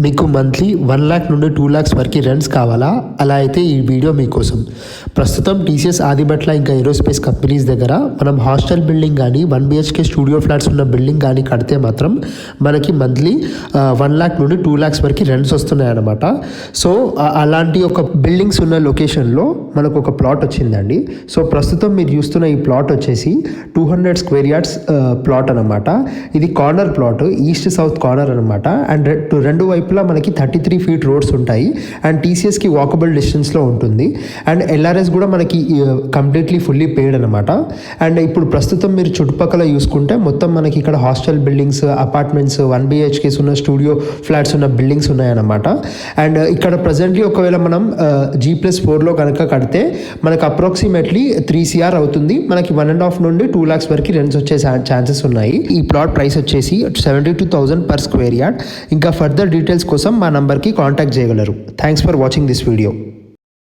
మీకు monthly 1 lakh నుండి 2 lakhs వరకు రెంట్స్ కావాలా? అలా అయితే ఈ వీడియో మీకోసం. ప్రస్తుతం టీసీఎస్ ఆదిబట్ల ఇంకా ఏరోస్పేస్ కంపెనీస్ దగ్గర మనం హాస్టల్ బిల్డింగ్ కానీ 1 BHK స్టూడియో ఫ్లాట్స్ ఉన్న బిల్డింగ్ కానీ కడితే మాత్రం మనకి మంత్లీ 1 lakh నుండి 2 lakhs వరకు రెంట్స్ వస్తున్నాయి అన్నమాట. సో అలాంటి ఒక బిల్డింగ్స్ ఉన్న లొకేషన్లో మనకు ఒక ప్లాట్ వచ్చిందండి. సో ప్రస్తుతం మీరు చూస్తున్న ఈ ప్లాట్ వచ్చేసి 200 square yards ప్లాట్ అనమాట. ఇది corner plot, east south corner అనమాట. అండ్ రెండు వైపులా మనకి 33 feet రోడ్స్ ఉంటాయి. అండ్ టీసీఎస్కి వాకబుల్ డిస్టెన్స్లో ఉంటుంది. అండ్ ఎల్ఆర్ఎస్ కూడా మనకి కంప్లీట్లీ ఫుల్లీ పెయిడ్ అనమాట. అండ్ ఇప్పుడు ప్రస్తుతం మీరు చుట్టుపక్కల చూసుకుంటే మొత్తం మనకి ఇక్కడ హాస్టల్ బిల్డింగ్స్, అపార్ట్మెంట్స్, 1 BHKs ఉన్న స్టూడియో ఫ్లాట్స్ ఉన్న బిల్డింగ్స్ ఉన్నాయన్నమాట. అండ్ ఇక్కడ ప్రజెంట్లీ ఒకవేళ మనం G+4లో కనుక కడితే మనకు అప్రాక్సిమేట్లీ 3 CR అవుతుంది. మనకి 1.5 నుండి 2 lakhs వరకు రెంట్స్ వచ్చే ఛాన్సెస్ ఉన్నాయి. ఈ ప్లాట్ ప్రైస్ వచ్చేసి 72,000 per square yard. ఇంకా ఫర్దర్ డీటెయిల్స్ కోసం మా నంబర్కి కాంటాక్ట్ చేయగలరు. Thanks for watching this video.